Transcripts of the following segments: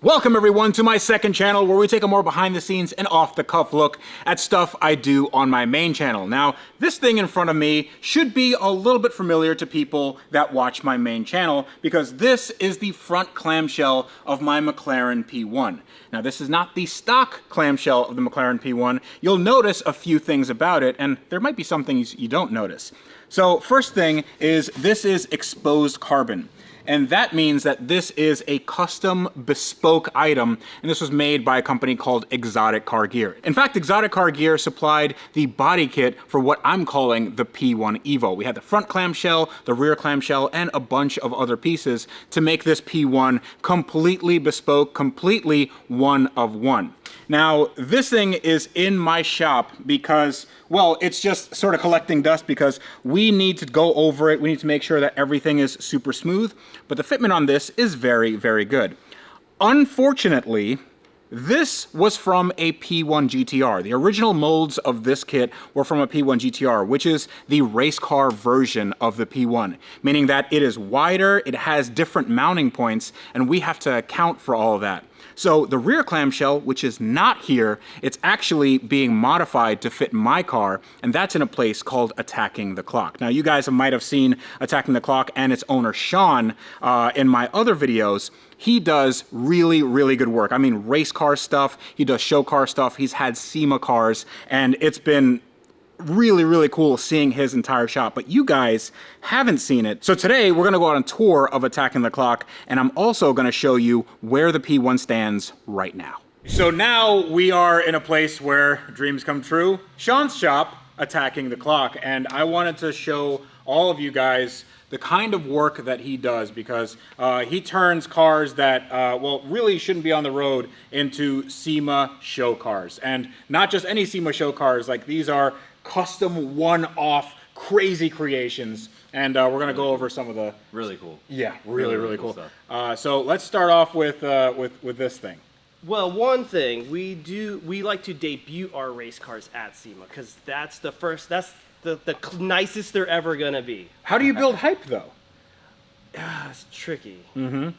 Welcome everyone to my second channel where we take a more behind the scenes and off the cuff look at stuff I do on my main channel. Now, this thing in front of me should be a little bit familiar to people that watch my main channel because this is the front clamshell of my McLaren P1. Now, this is not the stock clamshell of the McLaren P1. You'll notice a few things about it, and there might be some things you don't notice. So, first thing is this is exposed carbon. And that means that this is a custom bespoke item, and this was made by a company called Exotic Car Gear. In fact, Exotic Car Gear supplied the body kit for what I'm calling the P1 Evo. We had the front clamshell, the rear clamshell, and a bunch of other pieces to make this P1 completely bespoke, completely one of one. Now, this thing is in my shop because, well, it's just sort of collecting dust because we need to go over it. We need to make sure that everything is super smooth, but the fitment on this is very, very good. Unfortunately, this was from a P1 GTR. The original molds of this kit were from a P1 GTR, which is the race car version of the P1, meaning that it is wider, it has different mounting points, and we have to account for all of that. So the rear clamshell, which is not here, it's actually being modified to fit my car, and that's in a place called Attacking the Clock. Now, you guys might have seen Attacking the Clock and its owner, Sean, in my other videos. He does really, really good work. I mean, race car stuff, he does show car stuff, he's had SEMA cars, and it's been really, really cool seeing his entire shop, but you guys haven't seen it. So today we're gonna go on a tour of Attacking the Clock, and I'm also gonna show you where the P1 stands right now. So now we are in a place where dreams come true. Sean's shop, Attacking the Clock, and I wanted to show all of you guys the kind of work that he does because he turns cars that, well, really shouldn't be on the road into SEMA show cars. And not just any SEMA show cars, like these are custom one-off crazy creations, and we're gonna go over some of the really cool. Yeah, really cool stuff. So let's start off with this thing. Well, one thing we like to debut our race cars at SEMA because that's the nicest they're ever gonna be. How do you build hype though? It's tricky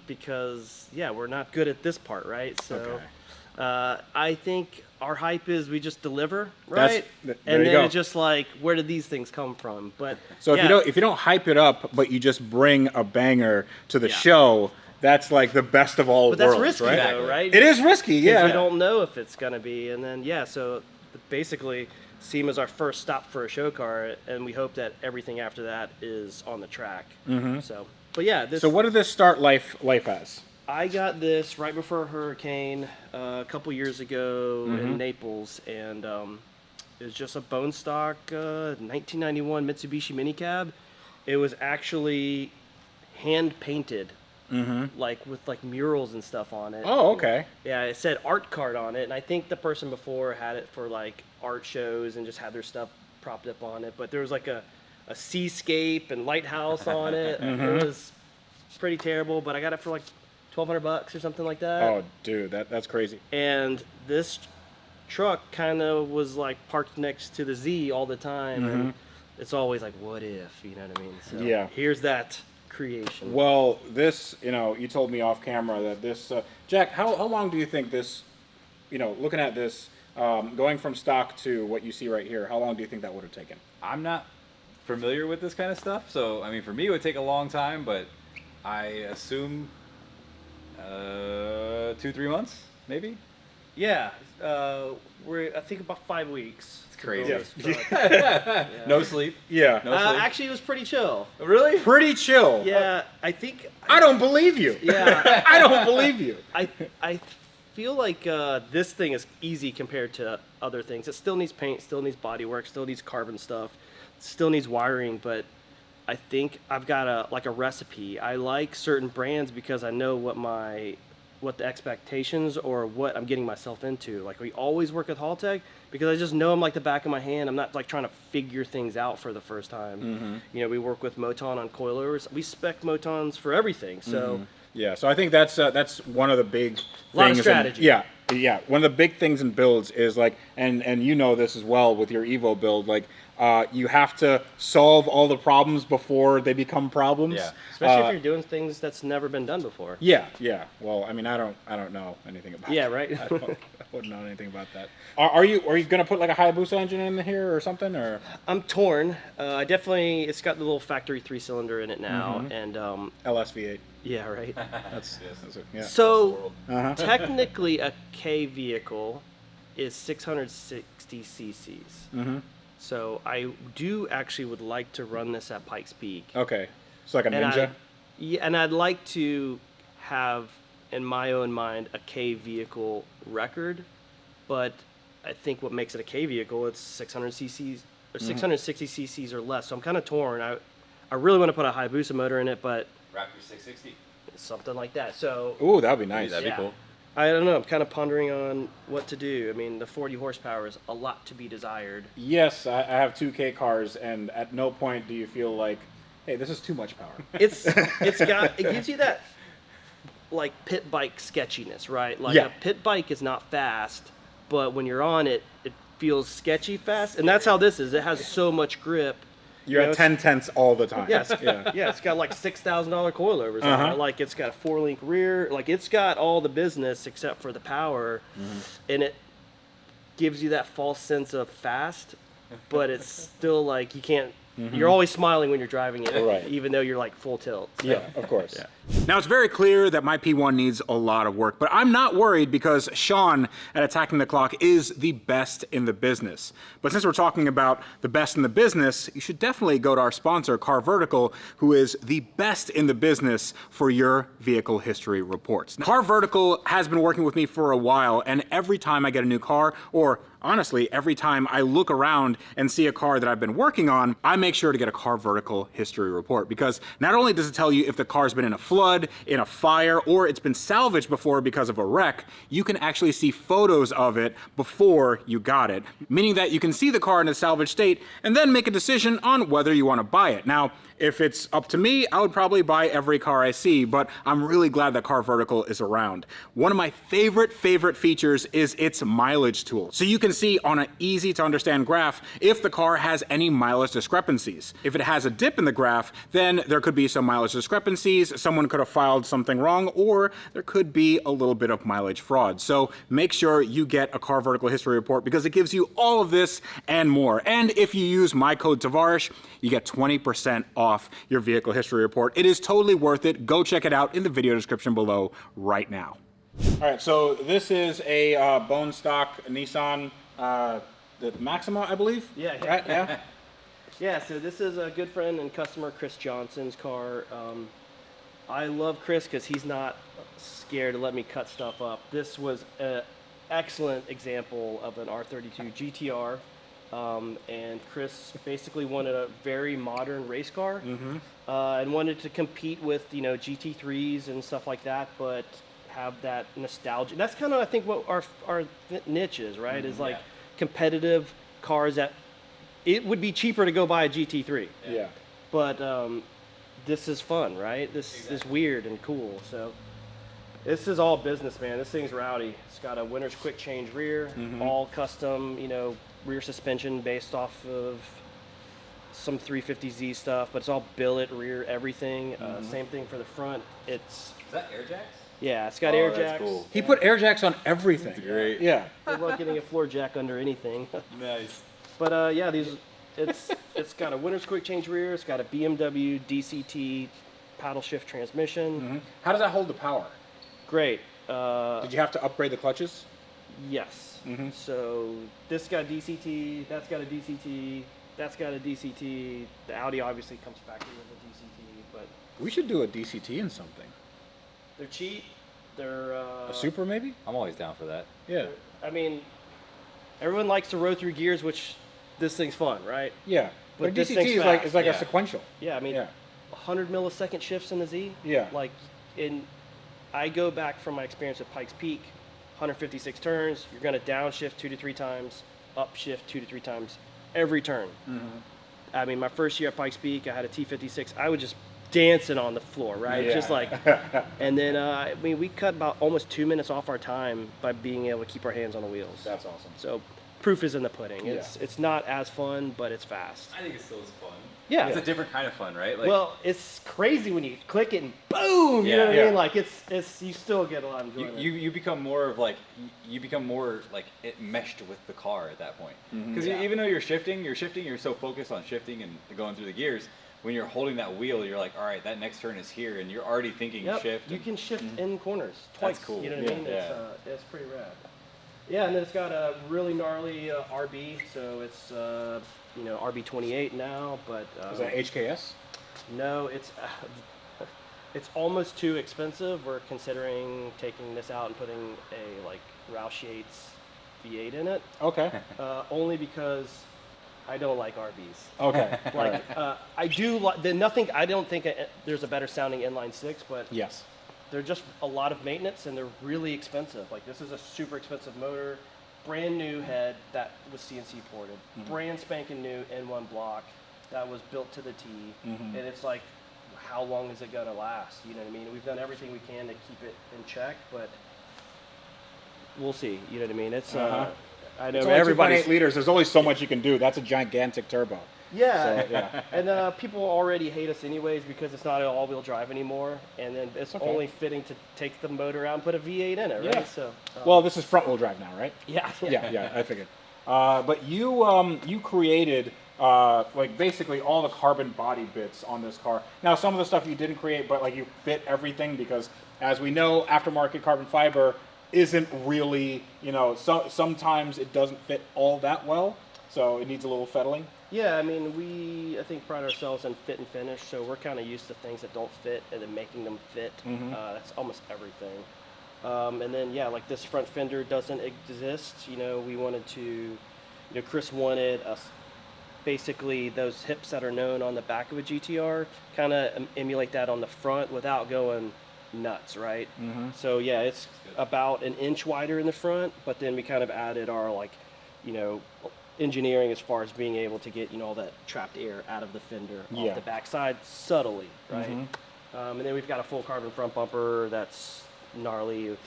because we're not good at this part, right? So okay. I think our hype is we just deliver, right? And then it's just like, where did these things come from? But so if you don't hype it up, but you just bring a banger to the show, that's like the best of all worlds, that's risky, right? though, right? It is risky, yeah. We don't know if it's gonna be, and then so basically, SEMA's our first stop for a show car, and we hope that everything after that is on the track. So, but yeah. So what did this start life as? I got this right before a hurricane a couple years ago in Naples, and it was just a bone stock 1991 Mitsubishi minicab. It was actually hand painted, like with murals and stuff on it. Oh, okay. Yeah, it said art card on it, and I think the person before had it for like art shows and just had their stuff propped up on it. But there was like a seascape and lighthouse on it. It was pretty terrible, but I got it for like $1,200 or something like that. Oh, dude, that's crazy. And this truck kind of was like parked next to the Z all the time, and it's always like, what if, you know what I mean? So yeah. Here's that creation. Well, this, you told me off camera that this, Jack, how long do you think this, looking at this, going from stock to what you see right here, how long do you think that would have taken? I'm not familiar with this kind of stuff, so I mean, for me, it would take a long time, but I assume 2-3 months, maybe. Yeah, we're I think about 5 weeks. It's crazy. No sleep. Yeah. No sleep. Actually, it was pretty chill. Really? Pretty chill. Yeah, I think. I don't believe you. Yeah, I don't believe you. I feel like this thing is easy compared to other things. It still needs paint, still needs body work, still needs carbon stuff, still needs wiring, but I think I've got a recipe. I like certain brands because I know what the expectations or what I'm getting myself into. Like, we always work with Haltech because I just know them like the back of my hand. I'm not like trying to figure things out for the first time. We work with Moton on coilers. We spec Motons for everything. So yeah, so I think that's one of the big things. A lot of strategy. Yeah, one of the big things in builds is like, and you know this as well with your Evo build, like you have to solve all the problems before they become problems. Yeah. Especially if you're doing things that's never been done before. Yeah, yeah. Well, I mean, I don't know anything about. Yeah, that. right. I wouldn't know anything about that. Are you gonna put like a Hayabusa engine in here or something, or? I'm torn. I definitely, it's got the little factory 3-cylinder in it now, and LSV8. yeah, right. That's yeah. So technically, a K vehicle is 660 cc's. So I do actually would like to run this at Pikes Peak. Okay, it's like a And Ninja. Yeah, and I'd like to have in my own mind a K vehicle record, but I think what makes it a K vehicle, it's 600 cc's or 660 cc's or less. So I'm kind of torn. I really want to put a Hayabusa motor in it, but Raptor 660. something like that. So Ooh, that'd be nice. That'd yeah. be cool. I don't know. I'm kind of pondering on what to do. I mean, the 40 horsepower is a lot to be desired. Yes, I have 2K cars, and at no point do you feel like, hey, this is too much power. It gives you that like pit bike sketchiness, right? Like Yeah. a pit bike is not fast, but when you're on it, it feels sketchy fast, and that's how this is. It has so much grip. You're You know, at 10 tenths all the time. Yes. Yeah. Yeah, it's got like $6,000 coilovers on it. Like it's got a 4-link rear. Like it's got all the business except for the power, and it gives you that false sense of fast, but it's still like you can't. You're always smiling when you're driving it, Right. even though you're like full tilt. So. Yeah, of course. Yeah. Now, it's very clear that my P1 needs a lot of work, but I'm not worried because Sean at Attacking the Clock is the best in the business. But since we're talking about the best in the business, you should definitely go to our sponsor, Car Vertical, who is the best in the business for your vehicle history reports. Now, Car Vertical has been working with me for a while, and every time I get a new car, or honestly, every time I look around and see a car that I've been working on, I make sure to get a Car Vertical history report, because not only does it tell you if the car's been in a flood, in a fire, or it's been salvaged before because of a wreck, you can actually see photos of it before you got it, meaning that you can see the car in a salvaged state and then make a decision on whether you want to buy it. Now, if it's up to me, I would probably buy every car I see, but I'm really glad that Car Vertical is around. One of my favorite features is its mileage tool. So you can see on an easy to understand graph if the car has any mileage discrepancies. If it has a dip in the graph, then there could be some mileage discrepancies, someone could have filed something wrong, or there could be a little bit of mileage fraud. So make sure you get a Car Vertical history report because it gives you all of this and more. And if you use my code Tavarish, you get 20% off your vehicle history report. It is totally worth it. Go check it out in the video description below right now. All right, so this is a bone stock Nissan, the Maxima, I believe? Yeah. Right? Yeah. Yeah, so this is a good friend and customer, Chris Johnson's car. I love Chris because he's not scared to let me cut stuff up. This was an excellent example of an R32 GTR. And Chris basically wanted a very modern race car and wanted to compete with, you know, GT3s and stuff like that, but have that nostalgia. That's kind of, I think, what our niche is, right? Is like competitive cars that it would be cheaper to go buy a GT3. Yeah. But this is fun, right? This is weird and cool. So this is all business, man. This thing's rowdy. It's got a winner's quick change rear, all custom, you know, rear suspension based off of some 350Z stuff, but it's all billet rear everything. Same thing for the front. Is that air jacks? Yeah, it's got Oh, air that's jacks. cool. He put air jacks on everything. Great. Yeah. Good luck getting a floor jack under anything. Nice. But yeah, it's got a winner's quick change rear. It's got a BMW DCT paddle shift transmission. How does that hold the power? Great. Did you have to upgrade the clutches? Yes. So this got DCT, that's got a DCT, that's got a DCT. The Audi obviously comes factory with a DCT, but We should do a DCT in something. they're cheap. They're A Super, maybe? I'm always down for that. Yeah. I mean, everyone likes to row through gears, which this thing's fun, right? Yeah. But But this DCT thing's is like fast. a Yeah. sequential. Yeah, I mean, Yeah. 100 millisecond shifts in the Z. Yeah. Like, I go back from my experience at Pikes Peak, 156 turns. You're going to downshift 2 to 3 times, upshift 2 to 3 times every turn. I mean, my first year at Pikes Peak, I had a T56. I would just dancing on the floor, right? Yeah. Just like, and then I mean, we cut about almost 2 minutes off our time by being able to keep our hands on the wheels. That's awesome. So proof is in the pudding. Yeah. It's not as fun, but it's fast. I think it still is fun. Yeah. It's a different kind of fun, right? Like, Well, it's crazy when you click it and boom, you know what I mean? Like it's you still get a lot of enjoyment. you become more of like you become more like it meshed with the car at that point. Because even though you're shifting, you're so focused on shifting and going through the gears. When you're holding that wheel, you're like, all right, that next turn is here, and you're already thinking shift. You can shift in corners That's twice. cool. You know what I mean? It's pretty rad. Yeah, and then it's got a really gnarly RB, so it's RB28 now, but Is that HKS? no, it's almost too expensive. We're considering taking this out and putting a like Roush Yates V8 in it, Okay. only because I don't like RBs. Okay. Like I do like nothing. I don't think there's a better sounding inline six, but Yes. they're just a lot of maintenance and they're really expensive. Like this is a super expensive motor, brand new head that was CNC ported, brand spanking new N1 block that was built to the T, and it's like, how long is it gonna last? You know what I mean? We've done everything we can to keep it in check, but we'll see. You know what I mean? It's I know It's only 2.8 everybody's liters. There's only so much you can do. That's a gigantic turbo. yeah, So, yeah. and people already hate us anyways because it's not an all-wheel drive anymore, and then it's Okay. only fitting to take the motor out and put a V8 in it, right? Yeah. So Well, this is front-wheel drive now, right? yeah, Yeah, I figured. But you created like basically all the carbon body bits on this car. Now, some of the stuff you didn't create, but like you fit everything because, as we know, aftermarket carbon fiber isn't really, sometimes it doesn't fit all that well, so it needs a little fettling. Yeah, I mean, I think pride ourselves in fit and finish, so we're kind of used to things that don't fit and then making them fit. That's almost everything. And then, yeah, like this front fender doesn't exist. We wanted to, Chris wanted us, basically those hips that are known on the back of a GTR, kind of emulate that on the front without going nuts, right? So, yeah, it's about an inch wider in the front, but then we kind of added our, engineering as far as being able to get all that trapped air out of the fender off the backside subtly, right? And then we've got a full carbon front bumper that's gnarly with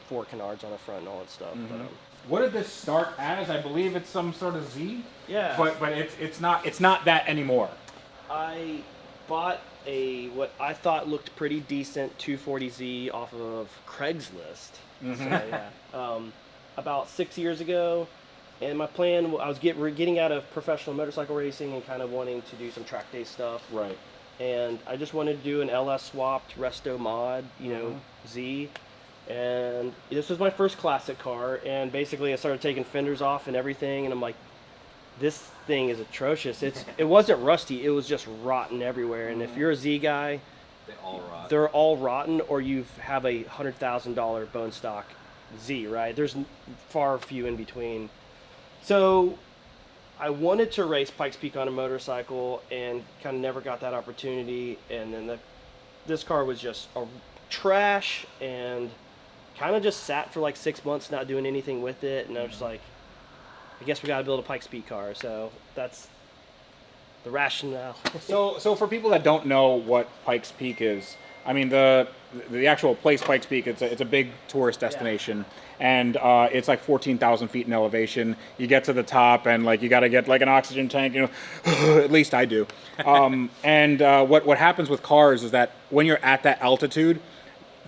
4 canards on the front and all that stuff. But, What did this start as? I believe it's some sort of Z. yeah, But it's not that anymore. I bought what I thought looked pretty decent 240Z off of Craigslist. So, yeah, about 6 years ago. And my plan, I was getting out of professional motorcycle racing and kind of wanting to do some track day stuff. Right. And I just wanted to do an LS swapped resto mod, Z. And this was my first classic car. And basically I started taking fenders off and everything. And I'm like, this thing is atrocious. It wasn't rusty. It was just rotten everywhere. And if you're a Z guy, they all rot. they're all rotten, or you have a $100,000 bone stock Z, right? There's far few in between. So I wanted to race Pikes Peak on a motorcycle and kind of never got that opportunity. And then this car was just a trash and kind of just sat for like 6 months not doing anything with it. And I was just like, I guess we got to build a Pikes Peak car. So that's the rationale. So for people that don't know what Pikes Peak is, I mean the actual place Pikes Peak, it's a big tourist destination, and it's like 14,000 feet in elevation. You get to the top, and like you got to get like an oxygen tank, at least I do. And what happens with cars is that when you're at that altitude,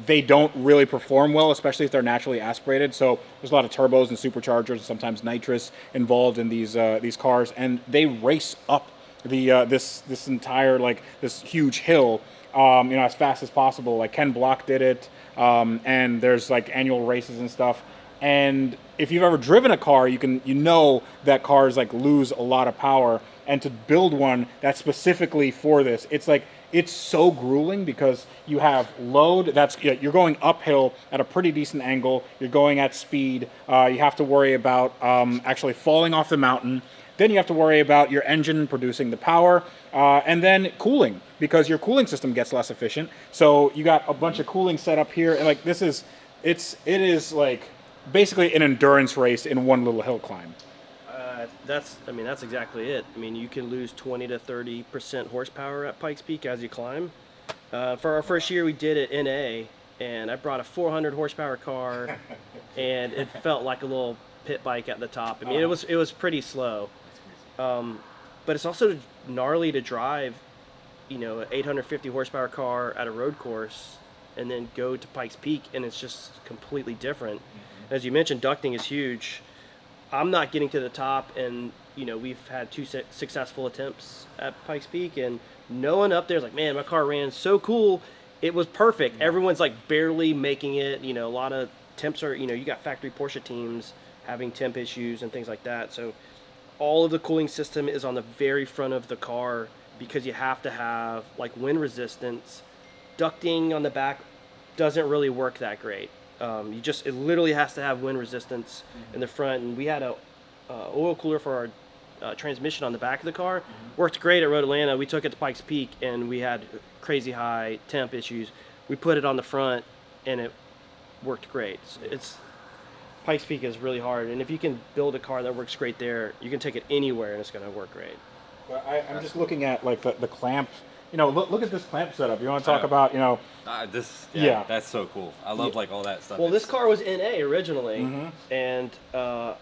they don't really perform well, especially if they're naturally aspirated. So there's a lot of turbos and superchargers, and sometimes nitrous involved in these cars, and they race up this entire this huge hill. As fast as possible. Like Ken Block did it, and there's like annual races and stuff. And if you've ever driven a car, you know that cars like lose a lot of power. And to build one that's specifically for this, it's so grueling because you have load you're going uphill at a pretty decent angle. You're going at speed. You have to worry about actually falling off the mountain. Then you have to worry about your engine producing the power, and then cooling, because your cooling system gets less efficient. So you got a bunch of cooling set up here, and like it is like basically an endurance race in one little hill climb. That's exactly it. I mean, you can lose 20 to 30% horsepower at Pikes Peak as you climb. For our first year, we did it in NA, and I brought a 400 horsepower car, and it felt like a little pit bike at the top. I mean, it was pretty slow, but it's also gnarly to drive, an 850 horsepower car at a road course, and then go to Pikes Peak, and it's just completely different. As you mentioned, ducting is huge. I'm not getting to the top, and we've had 2 successful attempts at Pikes Peak, and no one up there is like, man, my car ran so cool. It was perfect. Everyone's like barely making it. A lot of temps are, you got factory Porsche teams having temp issues and things like that. So all of the cooling system is on the very front of the car because you have to have like wind resistance. Ducting on the back doesn't really work that great. It literally has to have wind resistance in the front. And we had a oil cooler for our transmission on the back of the car. Worked great at Road Atlanta. We took it to Pikes Peak and we had crazy high temp issues. We put it on the front and it worked great. Pikes Peak is really hard, and if you can build a car that works great there, you can take it anywhere and it's going to work great. Well, I'm just looking at like the clamp. Look at this clamp setup. You want to talk about that's so cool. I love like all that stuff. Well, this car was NA originally, and I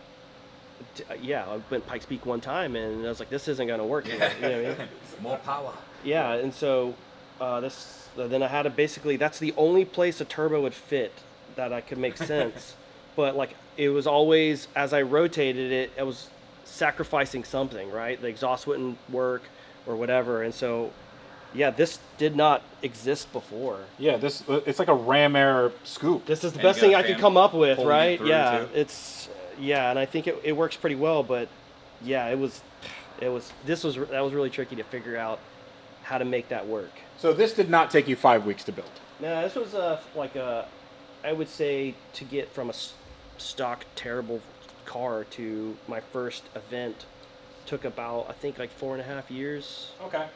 went Pikes Peak one time, and I was like, this isn't going to work here. You know what I mean? More power. Yeah, and so then I had to basically, that's the only place a turbo would fit that I could make sense. But like it was always, as I rotated it, I was sacrificing something, right? The exhaust wouldn't work or whatever, and so this did not exist before. Yeah, it's like a Ram Air scoop. This is the best thing I could come up with, right? Yeah, too. And I think it works pretty well, but that was really tricky to figure out how to make that work. So this did not take you 5 weeks to build. No, this was I would say to get from a stock terrible car to my first event took about, I think, like 4.5 years. Okay.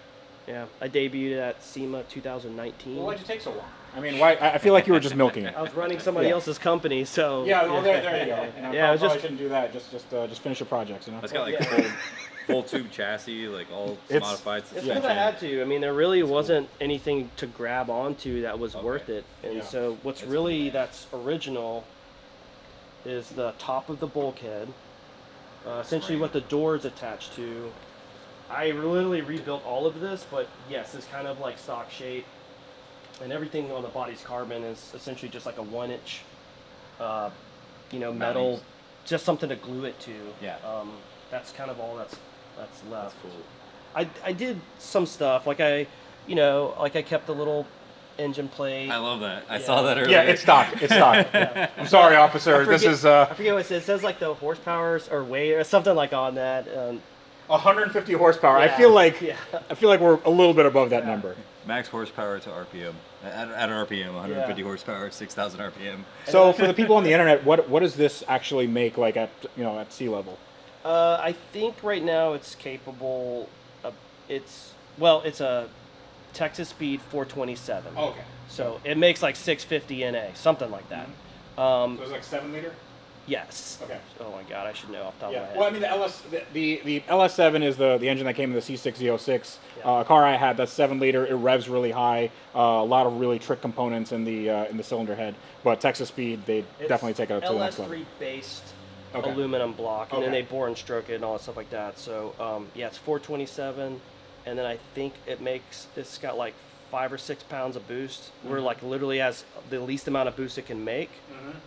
Yeah, I debuted at SEMA 2019. Well, why'd you take so long? I mean, why? I feel like you were just milking it. I was running somebody else's company, so. Yeah, well, there you go. I probably shouldn't do that. Just finish your projects, It's got like full tube chassis, like all modified It's suspension. because I had to. I mean, there really wasn't anything to grab onto that was worth it. And so that's original is the top of the bulkhead, essentially what the door is attached to. I literally rebuilt all of this, but yes, it's kind of like stock shape, and everything on the body's carbon is essentially just like a 1-inch, metal, just something to glue it to. Yeah. That's kind of all that's left. That's cool. I did some stuff like I kept the little engine plate. I love that. I saw that earlier. Yeah, it's stock. It's stock. I'm sorry, officer. This is. I forget what it says. It says like the horsepower or weight or something like on that. 150 horsepower. Yeah. I feel like we're a little bit above that number. Max horsepower to RPM. At an RPM, 150 horsepower, 6,000 RPM. So for the people on the internet, what does this actually make like at sea level? I think right now it's capable of, it's a Texas Speed 427. Oh, okay. So it makes like 650 NA, something like that. So it's like 7 liter? Yes. Okay. Oh my God, I should know off the top of my head. Well, I mean, the LS7 is the engine that came in the C6Z06. A car I had that's 7 liter. It revs really high. A lot of really trick components in the cylinder head. But Texas Speed, they definitely take it up to the next level. LS3 based aluminum block, and then they bore and stroke it and all that stuff like that. So it's 427, and then I think it's got like 5 or 6 pounds of boost. We're like literally has the least amount of boost it can make,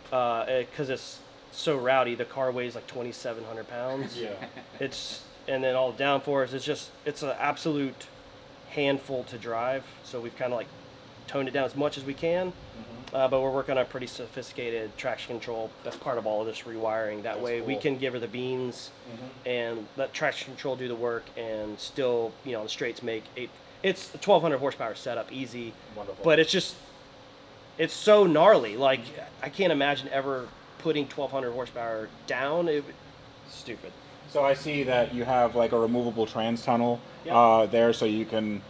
because it's so rowdy. The car weighs like 2,700 pounds. Yeah. And then all the downforce, it's an absolute handful to drive. So we've kind of like toned it down as much as we can. But we're working on a pretty sophisticated traction control. That's part of all of this rewiring. That way we can give her the beans and let traction control do the work, and still, on the straights make 8. It's a 1,200 horsepower setup, easy. Wonderful. But it's so gnarly. Like I can't imagine ever putting 1,200 horsepower down. Stupid. So I see that you have like a removable trans tunnel there, so you can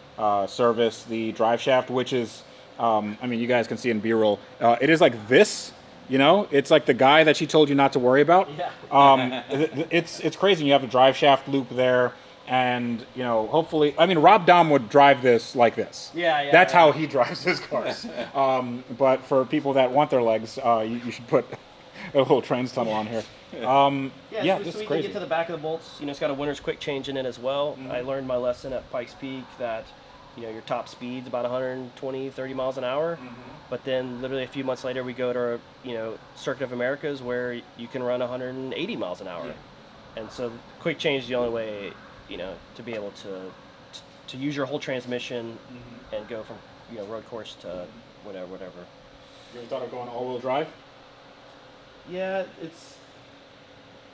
service the drive shaft, which is. You guys can see in B-roll. It is like this, It's like the guy that she told you not to worry about. Yeah. It's crazy. You have a drive shaft loop there. And, you know, hopefully, I mean, Rob Dahm would drive this like this. Yeah. That's how he drives his cars. But for people that want their legs, you should put a little trans tunnel on here. Yeah, this so is we crazy. can get to the back of the bolts. You know, it's got a winner's quick change in it as well. I learned my lesson at Pikes Peak that, you know, your top speed's about 120, 30 miles an hour. But then literally a few months later, we go to, you know, Circuit of Americas where you can run 180 miles an hour. And so quick change is the only way, you know, to be able to use your whole transmission and go from, you know, road course to whatever. You ever thought of going all-wheel drive? Yeah,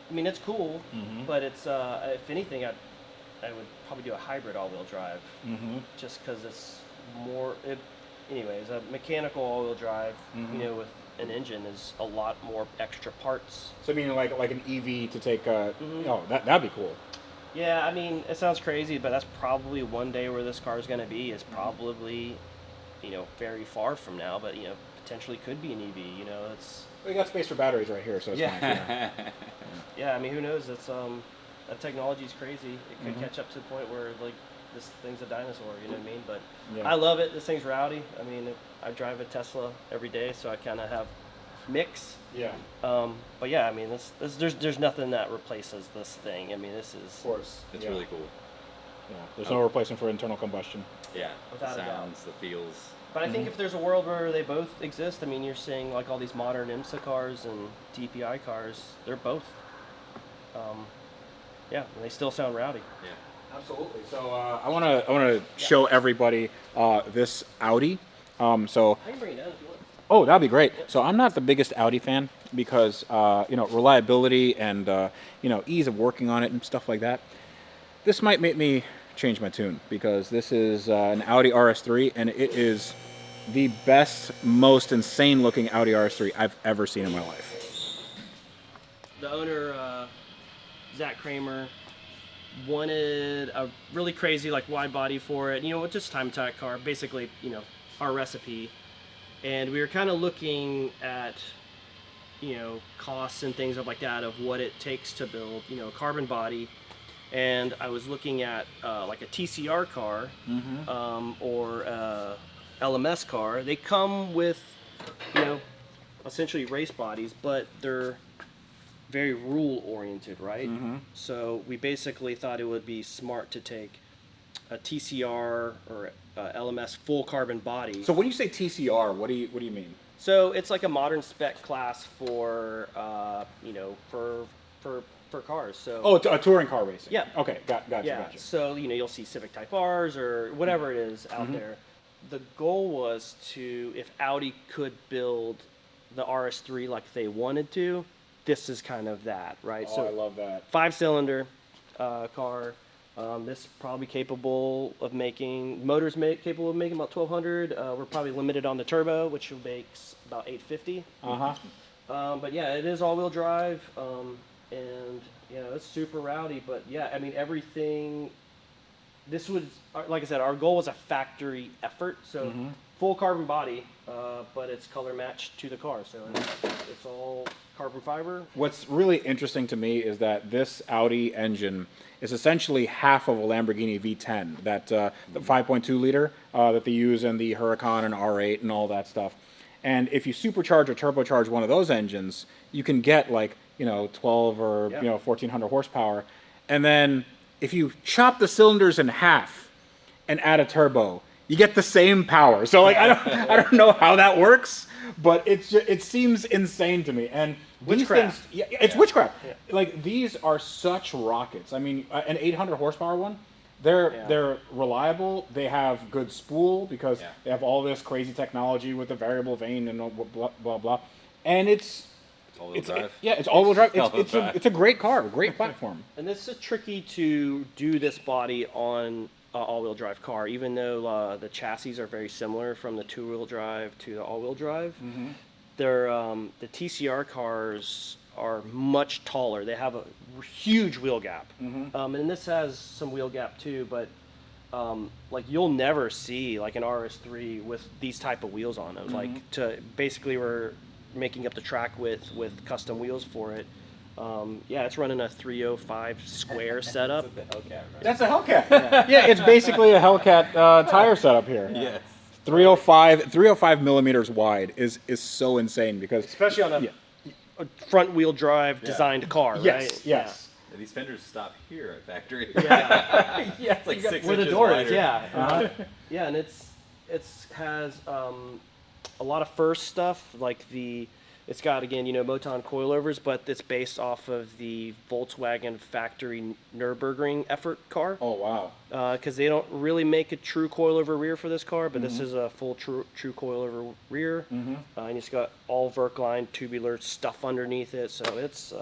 I mean, it's cool, but it's, if anything, I would probably do a hybrid all-wheel drive, just because it's more, anyways, a mechanical all-wheel drive, you know, with an engine is a lot more extra parts. So, I mean, like an EV to take, oh, that'd be cool. Yeah, I mean, it sounds crazy, but that's probably one day where this car is going to be, is probably, you know, very far from now, but, you know, potentially could be an EV, you know, it's... We got space for batteries right here, so it's fine. Yeah. Yeah, I mean, who knows? It's that technology is crazy. It could catch up to the point where like this thing's a dinosaur. You know what I mean? But I love it. This thing's rowdy. I mean, I drive a Tesla every day, so I kind of have mix. Yeah. But yeah, I mean, there's nothing that replaces this thing. I mean, this is Of course. It's really cool. Yeah. There's no replacement for internal combustion. Yeah, Without the a doubt. sounds, the feels. But I think if there's a world where they both exist, I mean, you're seeing like all these modern IMSA cars and DPI cars. They're both. Yeah, and they still sound rowdy. Yeah. Absolutely. So I want to show everybody this Audi. So I can bring it down if you want. oh, that'd be great. So I'm not the biggest Audi fan because you know, reliability and you know, ease of working on it and stuff like that. This might make me change my tune because this is an Audi RS3 and it is the best, most insane looking Audi RS3 I've ever seen in my life. The owner, Zach Kramer, wanted a really crazy like wide body for it. You know, just time attack car, basically. You know, our recipe, and we were kind of looking at, you know, costs and things like that of what it takes to build, you know, a carbon body. And I was looking at like a TCR car or a LMS car. They come with, you know, essentially race bodies, but they're very rule oriented, right? So we basically thought it would be smart to take a TCR or LMS full carbon body. So when you say TCR, what do you mean? So it's like a modern spec class for you know, for cars. So Oh, a touring car racing. Yeah. Okay, gotcha. yeah. So you know, you'll see Civic Type R's or whatever it is out there. The goal was to, if Audi could build the RS3 like they wanted to, this is kind of that, right? Oh, I love that. 5-cylinder car. This probably capable of making capable of making about 1,200. We're probably limited on the turbo, which makes about 850. But yeah, it is all-wheel drive, and you know, it's super rowdy. But yeah, I mean, everything. This was, like I said, our goal was a factory effort, so full carbon body, but it's color matched to the car, so it's all carbon fiber. What's really interesting to me is that this Audi engine is essentially half of a Lamborghini V10, that the 5.2 liter that they use in the Huracan and R8 and all that stuff. And if you supercharge or turbocharge one of those engines, you can get like, you know, 12 or you know, 1,400 horsepower. And then if you chop the cylinders in half and add a turbo, you get the same power. So like, I don't know how that works, but it seems insane to me. And Witchcraft. These things, it's witchcraft. Yeah. Like, these are such rockets. I mean, an 800 horsepower one, they're reliable. They have good spool because they have all this crazy technology with the variable vane and blah blah blah. And it's All-wheel drive. it's all-wheel drive. All-wheel drive. It's a great car, great platform. And this is tricky to do this body on an all-wheel drive car, even though the chassis are very similar from the two-wheel drive to the all-wheel drive. They're the TCR cars are much taller. They have a huge wheel gap, and this has some wheel gap too. But like, you'll never see like an RS3 with these type of wheels on it. Like, to basically, we're making up the track with custom wheels for it. Yeah, it's running a 305 square setup. That's the Hellcat, right? That's a Hellcat. Yeah, it's basically a Hellcat tire setup here. Yes. 305 millimeters wide is so insane because Especially on a front-wheel drive designed car, yes, right? yes. Yeah, these fenders stop here at factory. Yeah. Yeah, It's like you got- 6 Where the inches door wider. is, yeah. Yeah, and it's has a lot of first stuff like it's got again Moton coilovers, but it's based off of the Volkswagen factory Nürburgring effort car. Oh wow. Because they don't really make a true coilover rear for this car, but this is a full true coilover rear, and it's got all Verkline tubular stuff underneath it, so it's.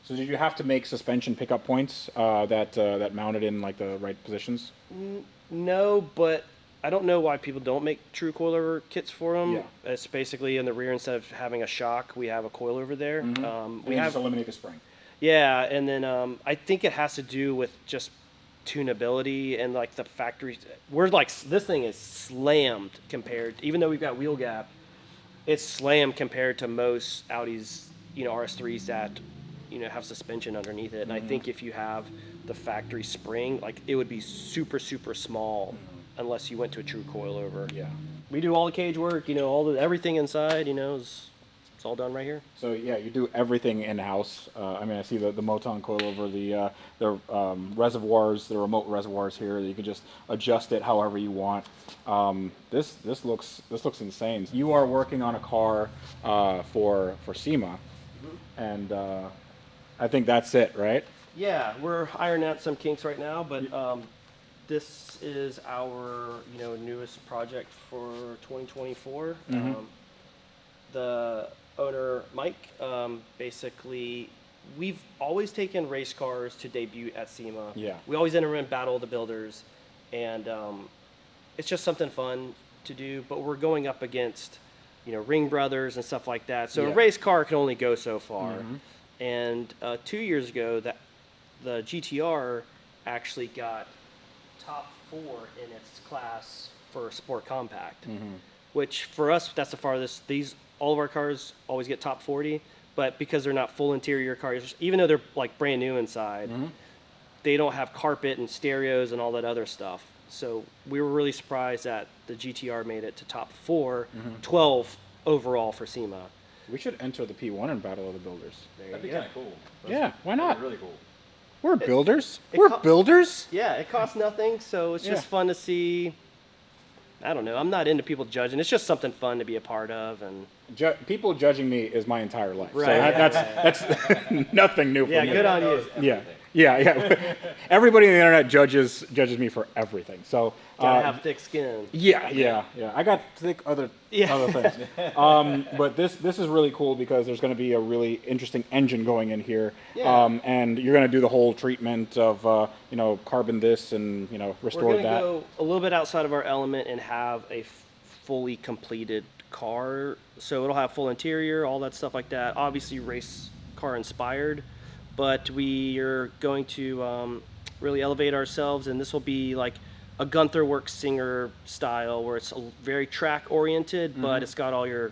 So did you have to make suspension pickup points that mounted in like the right positions? No, but I don't know why people don't make true coilover kits for them. Yeah. It's basically in the rear, instead of having a shock, we have a coilover there. We just eliminate the spring. Yeah, and then I think it has to do with just tunability and like the factory. We're like, this thing is slammed compared, even though we've got wheel gap, it's slammed compared to most Audi's, RS3s that, have suspension underneath it. And I think if you have the factory spring, like it would be super, super small unless you went to a true coilover. Yeah. We do all the cage work, everything inside, it's all done right here. So yeah, you do everything in house. I mean, I see the Moton coilover, the reservoirs, the remote reservoirs here. You can just adjust it however you want. This looks insane. You are working on a car for SEMA, and I think that's it, right? Yeah, we're ironing out some kinks right now, but this is our newest project for 2024. The owner Mike, basically, we've always taken race cars to debut at SEMA. Yeah. We always enter in Battle of the Builders, and it's just something fun to do. But we're going up against Ring Brothers and stuff like that. So Yeah. a race car can only go so far. And 2 years ago, the GTR actually got top 4 in its class for sport compact, which for us, that's the farthest. All of our cars always get top 40, but because they're not full interior cars, even though they're like brand new inside, they don't have carpet and stereos and all that other stuff. So we were really surprised that the GTR made it to top 4, 12 overall for SEMA. We should enter the P1 in Battle of the Builders. That'd be kind of cool. Yeah, why not? Really cool. We're builders. it We're co- builders. Yeah, it costs nothing, so it's just Yeah. fun to see. I don't know. I'm not into people judging. It's just something fun to be a part of, and People judging me is my entire life. So Right, that's nothing new for yeah, me. good on you. Yeah. Everybody on the internet judges me for everything. So Gotta have thick skin. yeah. I got thick other things. But this is really cool because there's going to be a really interesting engine going in here. Yeah. And you're going to do the whole treatment of carbon this and We're restore gonna that. go a little bit outside of our element and have a fully completed car. So it'll have full interior, all that stuff like that. Obviously race car inspired, but we are going to really elevate ourselves, and this will be like a Gunther Works Singer style, where it's very track oriented, but it's got all your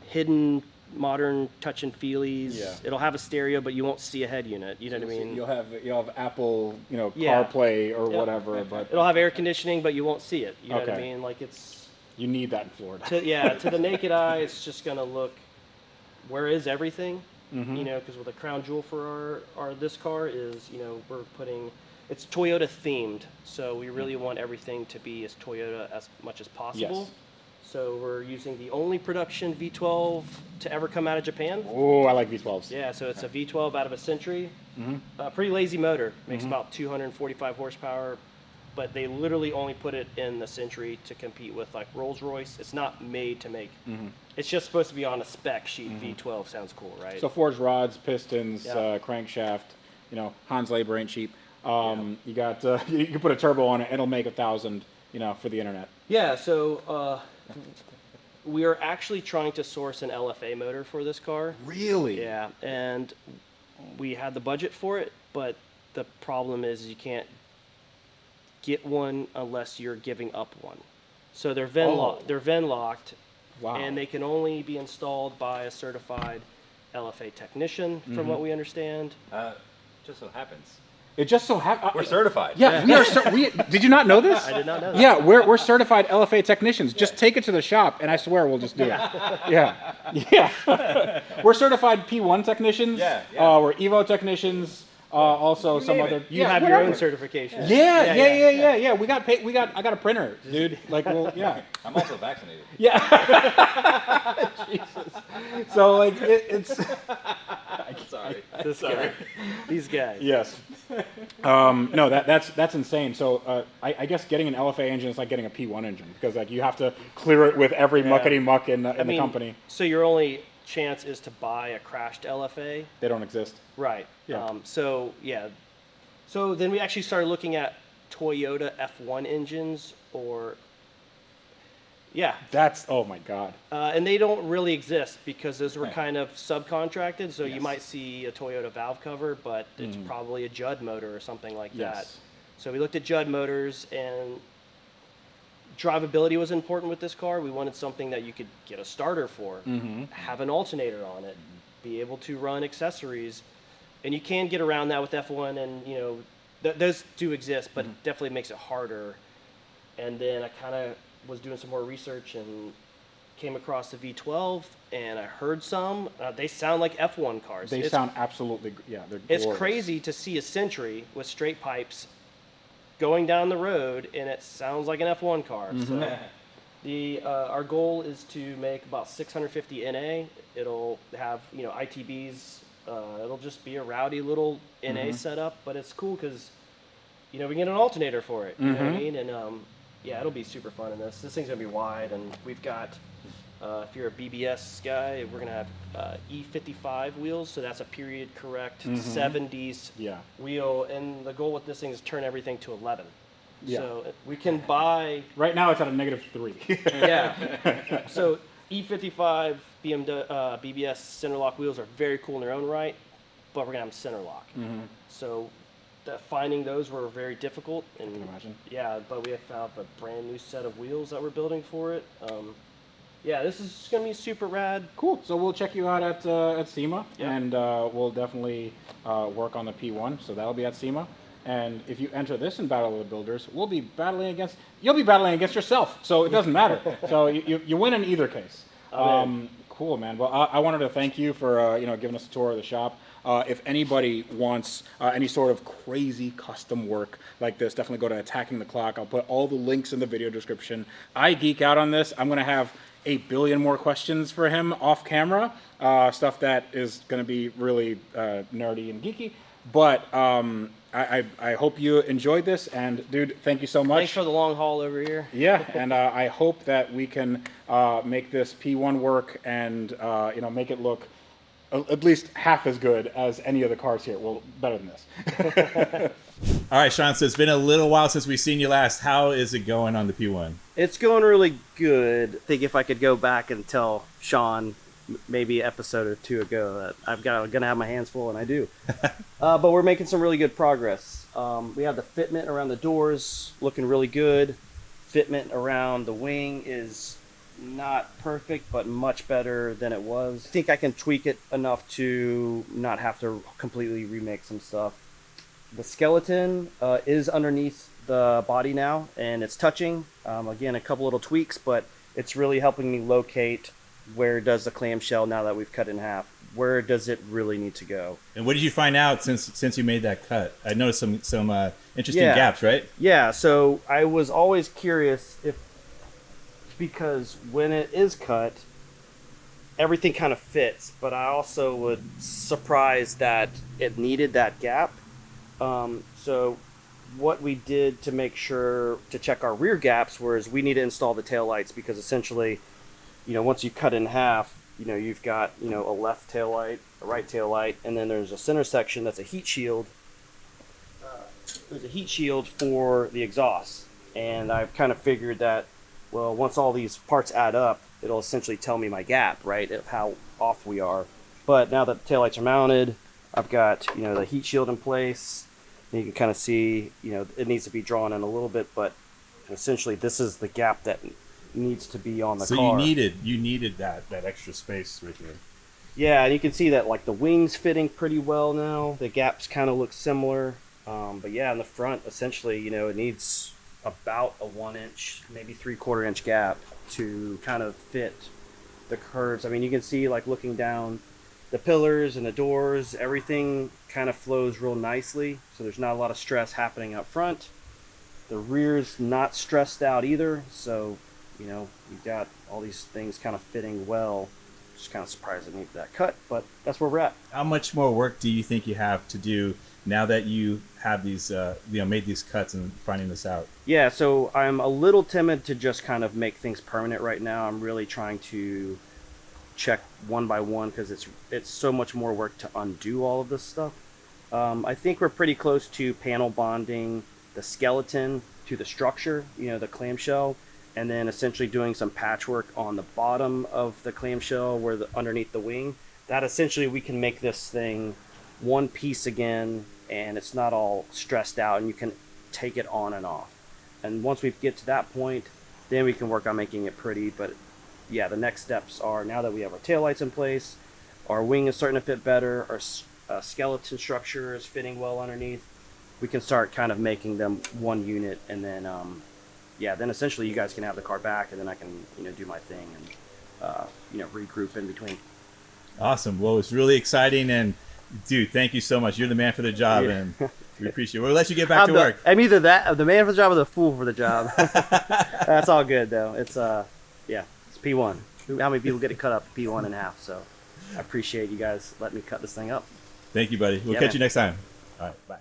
hidden modern touch and feelies. Yeah. It'll have a stereo, but you won't see a head unit. You know what I mean? You'll have Apple, Yeah. CarPlay or Yep. whatever, but It'll have air conditioning, but you won't see it. You know what I Okay. mean? Like it's you need that in Florida. to the naked eye, it's just gonna look. Where is everything? Because with a crown jewel for our this car is we're putting. It's Toyota themed, so we really want everything to be as Toyota as much as possible. Yes. So we're using the only production V12 to ever come out of Japan. Oh, I like V12s. Yeah, so it's a V12 out of a Century. Pretty lazy motor. Makes about 245 horsepower, but they literally only put it in the Century to compete with like Rolls-Royce. It's not made to make. It's just supposed to be on a spec sheet. V12 sounds cool, right? So forged rods, pistons, Yeah. crankshaft. Hans labor ain't cheap. You got you can put a turbo on it. It'll make 1,000. For the internet. Yeah, so we are actually trying to source an LFA motor for this car. Really? Yeah, and we had the budget for it, but the problem is you can't get one unless you're giving up one. So they're VIN locked. Wow. And they can only be installed by a certified LFA technician, from what we understand. Just so happens. It just so happens. We're certified. Yeah, we are. Did you not know this? I did not know that. Yeah, we're certified LFA technicians. Just take it to the shop, and I swear we'll just do it. Yeah. We're certified P1 technicians. Yeah. We're Evo technicians. Also some name other. it. You have your own certification. Yeah. I got a printer, dude. Like, well, yeah. I'm also vaccinated. Yeah. Jesus. So like it's. Sorry. This guy. These guys. Yes. No, that's insane. So I guess getting an LFA engine is like getting a P1 engine because like you have to clear it with every muckety muck in the company. So your only chance is to buy a crashed LFA. They don't exist. Right. Yeah. So then we actually started looking at Toyota F1 engines That's, oh my God. and they don't really exist because those were Right. kind of subcontracted. So you Yes. might see a Toyota valve cover, but it's probably a Judd motor or something like that. Yes. So we looked at Judd motors, and drivability was important with this car. We wanted something that you could get a starter for, have an alternator on it, be able to run accessories, and you can get around that with F1, and those do exist, but it definitely makes it harder. And then I kind of was doing some more research and came across the V12, and I heard some. They sound like F1 cars. They sound absolutely, they're It's glorious. crazy to see a Century with straight pipes going down the road, and it sounds like an F1 car. So our goal is to make about 650 NA. It'll have ITBs. It'll just be a rowdy little NA setup, but it's cool because we get an alternator for it. You know what I mean? And it'll be super fun in this. This thing's gonna be wide, and we've got. If you're a BBS guy, we're gonna have E55 wheels, so that's a period correct 70s wheel, and the goal with this thing is turn everything to 11. Yeah. So we can buy. Right now it's at a -3. Yeah. So E55 BBS center lock wheels are very cool in their own right, but we're gonna have them center lock. So finding those were very difficult, and I can imagine. Yeah, but we have found a brand new set of wheels that we're building for it. This is gonna be super rad. Cool. So we'll check you out at SEMA, Yeah. and we'll definitely work on the P1. So that'll be at SEMA. And if you enter this in Battle of the Builders, you'll be battling against yourself. So it doesn't matter. So you win in either case. Cool, man. Well, I wanted to thank you for giving us a tour of the shop. If anybody wants any sort of crazy custom work like this, definitely go to Attacking the Clock. I'll put all the links in the video description. I geek out on this. I'm going to have 8 billion more questions for him off camera, stuff that is going to be really nerdy and geeky. But I hope you enjoyed this, and dude, thank you so much. Thanks for the long haul over here. Yeah, and I hope that we can make this P1 work and make it look at least half as good as any of the cars here. Well, better than this. All right, Sean, so it's been a little while since we've seen you last. How is it going on the P1? It's going really good. I think if I could go back and tell Sean maybe an episode or two ago that I'm gonna have my hands full, and I do. But we're making some really good progress. We have the fitment around the doors looking really good. Fitment around the wing is not perfect, but much better than it was. I think I can tweak it enough to not have to completely remake some stuff. The skeleton is underneath the body now, and it's touching. Again, a couple little tweaks, but it's really helping me locate where does the clamshell, now that we've cut it in half, where does it really need to go? And what did you find out since you made that cut? I noticed some interesting gaps, right? Yeah, so I was always curious because when it is cut, everything kind of fits, but I also was surprised that it needed that gap. So what we did to make sure to check our rear gaps was we need to install the taillights, because essentially, once you cut in half, you've got, a left tail light, a right tail light, and then there's a center section that's a heat shield. There's a heat shield for the exhaust. And I've kind of figured that, well, once all these parts add up, it'll essentially tell me my gap, right, of how off we are. But now that the taillights are mounted, I've got, the heat shield in place. And you can kind of see, it needs to be drawn in a little bit, but essentially this is the gap that needs to be on the car. So you needed that extra space right there. Yeah, and you can see that like the wings fitting pretty well now. The gaps kind of look similar, but yeah, in the front, essentially, you know, it needs about a 1 inch, maybe 3/4 inch gap to kind of fit the curves. I mean, you can see like looking down the pillars and the doors, everything kind of flows real nicely. So there's not a lot of stress happening up front. The rear's not stressed out either. So, you know, you've got all these things kind of fitting well. Just kind of surprised at me for that cut, but that's where we're at. How much more work do you think you have to do now that you have these, made these cuts and finding this out? Yeah, so I'm a little timid to just kind of make things permanent right now. I'm really trying to check one by one because it's so much more work to undo all of this stuff. I think we're pretty close to panel bonding the skeleton to the structure, you know, the clamshell, and then essentially doing some patchwork on the bottom of the clamshell where underneath the wing. That essentially we can make this thing one piece again, and it's not all stressed out, and you can take it on and off. And once we get to that point, then we can work on making it pretty. But yeah, the next steps are, now that we have our taillights in place, our wing is starting to fit better, our skeleton structure is fitting well underneath, we can start kind of making them one unit, and then then essentially you guys can have the car back, and then I can, you know, do my thing and regroup in between. Awesome. Well, it's really exciting, and dude, thank you so much. You're the man for the job, and we appreciate it. We'll let you get back to work. I'm either the man for the job or the fool for the job. That's all good though. It's it's P1. How many people get it cut up P1 in half? So I appreciate you guys letting me cut this thing up. Thank you, buddy. We'll catch you next time. All right, bye.